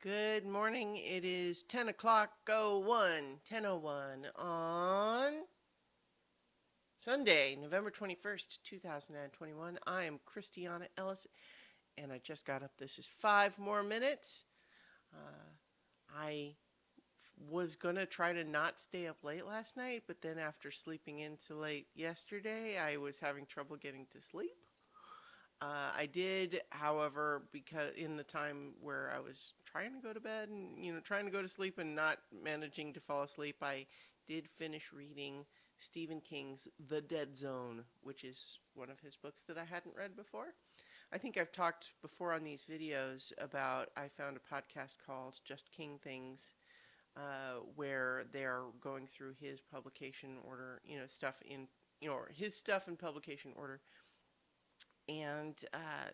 Good morning. It is 10 o'clock 01, 10:01 on Sunday, November 21st, 2021. I am Christiana Ellis, and I just got up. This is 5 more minutes. I was going to try to not stay up late last night, but then after sleeping in too late yesterday, I was having trouble getting to sleep. I did, however, because in the time where I was trying to go to bed and trying to go to sleep and not managing to fall asleep, I did finish reading Stephen King's The Dead Zone, which is one of his books that I hadn't read before. I think I've talked before on these videos about I found a podcast called Just King Things, where they're going through his publication order, stuff in his stuff in publication order. And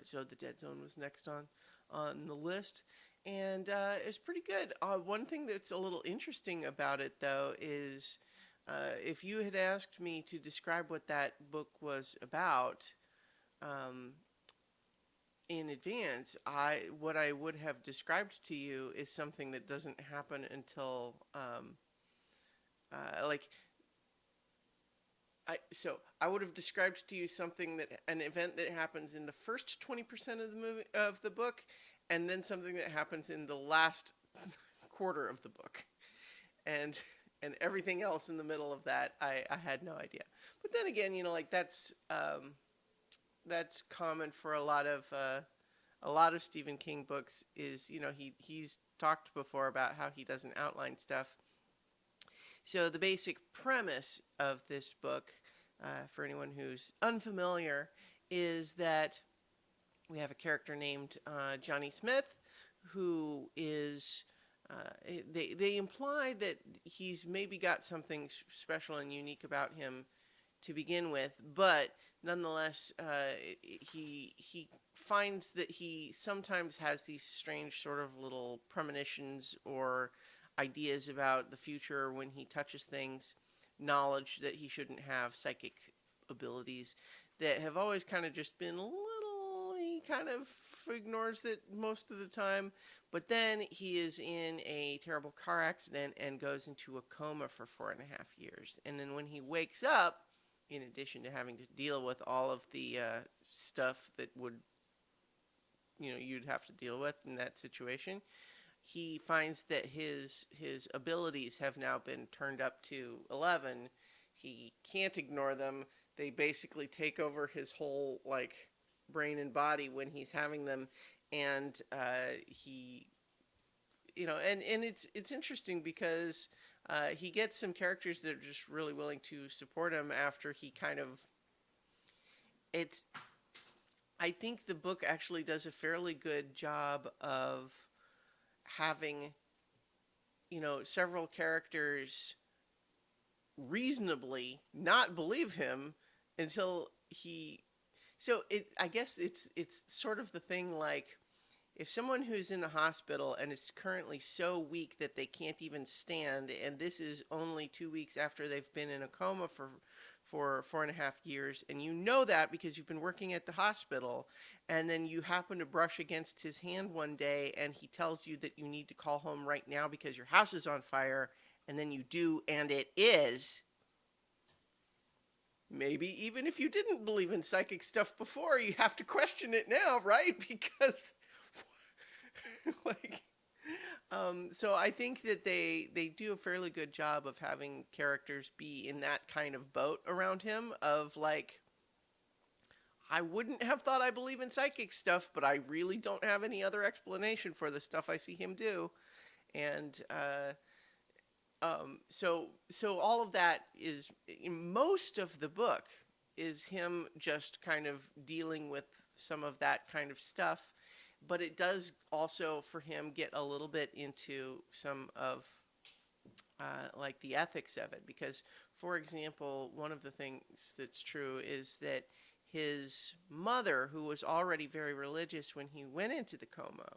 so The Dead Zone was next on the list, and it's pretty good. One thing that's a little interesting about it, though, is if you had asked me to describe what that book was about in advance, what I would have described to you is something that doesn't happen until like I would have described to you an event that happens in the first 20% of the book, and then something that happens in the last quarter of the book, and everything else in the middle of that, I had no idea. But then again, that's common for a lot of Stephen King books. Is he's talked before about how he doesn't outline stuff. So the basic premise of this book, for anyone who's unfamiliar, is that we have a character named Johnny Smith, who is they imply that he's maybe got something special and unique about him to begin with, but nonetheless, he finds that he sometimes has these strange sort of little premonitions or ideas about the future when he touches things, knowledge that he shouldn't have, psychic abilities that have always kind of just been a little, he kind of ignores it most of the time. But then he is in a terrible car accident and goes into a coma for 4.5 years. And then when he wakes up, in addition to having to deal with all of the stuff that you'd have to deal with in that situation, he finds that his abilities have now been turned up to 11. He can't ignore them. They basically take over his whole brain and body when he's having them, and he and it's interesting because he gets some characters that are just really willing to support him after he kind of it's I think the book actually does a fairly good job of having several characters reasonably not believe him until I guess it's sort of the thing, like if someone who's in the hospital and is currently so weak that they can't even stand, and this is only 2 weeks after they've been in a coma for 4.5 years, and you know that because you've been working at the hospital, and then you happen to brush against his hand one day and he tells you that you need to call home right now because your house is on fire, and then you do, and it is. Maybe even if you didn't believe in psychic stuff before, you have to question it now, right? Because like so I think that they do a fairly good job of having characters be in that kind of boat around him, of like, I wouldn't have thought I believe in psychic stuff, but I really don't have any other explanation for the stuff I see him do. And so all of that is, most of the book is him just kind of dealing with some of that kind of stuff, but it does also for him get a little bit into some of like the ethics of it, because for example, one of the things that's true is that his mother, who was already very religious when he went into the coma,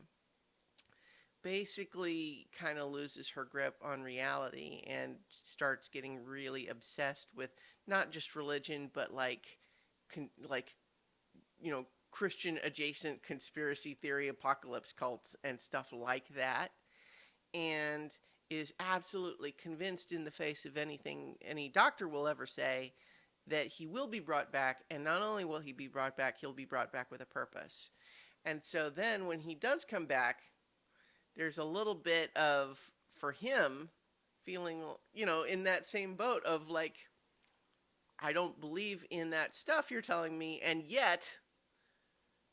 basically kind of loses her grip on reality and starts getting really obsessed with not just religion, but like Christian adjacent conspiracy theory, apocalypse cults, and stuff like that. and is absolutely convinced in the face of anything any doctor will ever say that he will be brought back, and not only will he be brought back, he'll be brought back with a purpose. And so then when he does come back, there's a little bit of, for him, feeling, in that same boat of like, I don't believe in that stuff you're telling me, and yet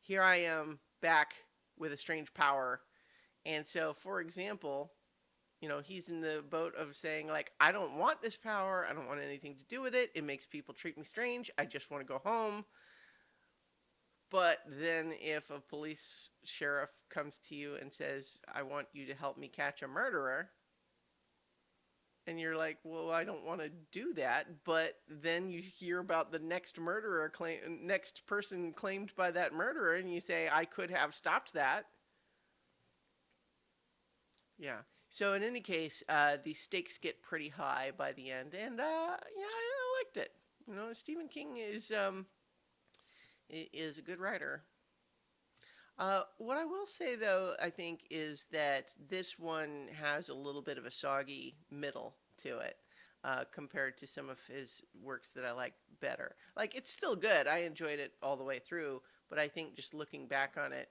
here I am back with a strange power. And so, for example, he's in the boat of saying, like, I don't want this power. I don't want anything to do with it. It makes people treat me strange. I just want to go home. But then if a police sheriff comes to you and says, I want you to help me catch a murderer, and you're like, well, I don't want to do that. But then you hear about the next next person claimed by that murderer, and you say, I could have stopped that. Yeah. So in any case, the stakes get pretty high by the end, and I liked it. Stephen King is a good writer. What I will say, though, I think, is that this one has a little bit of a soggy middle to it compared to some of his works that I like better. Like, it's still good. I enjoyed it all the way through, but I think just looking back on it,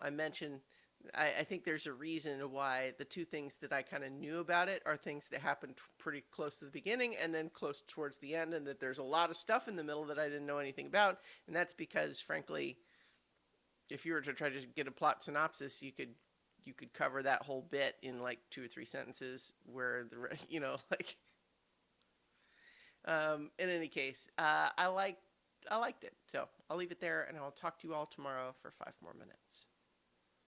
I mentioned, I think there's a reason why the two things that I kind of knew about it are things that happened pretty close to the beginning and then close towards the end, and that there's a lot of stuff in the middle that I didn't know anything about, and that's because, frankly, if you were to try to get a plot synopsis, you could cover that whole bit in like 2 or 3 sentences. Where like, in any case, I liked it. So I'll leave it there, and I'll talk to you all tomorrow for 5 more minutes.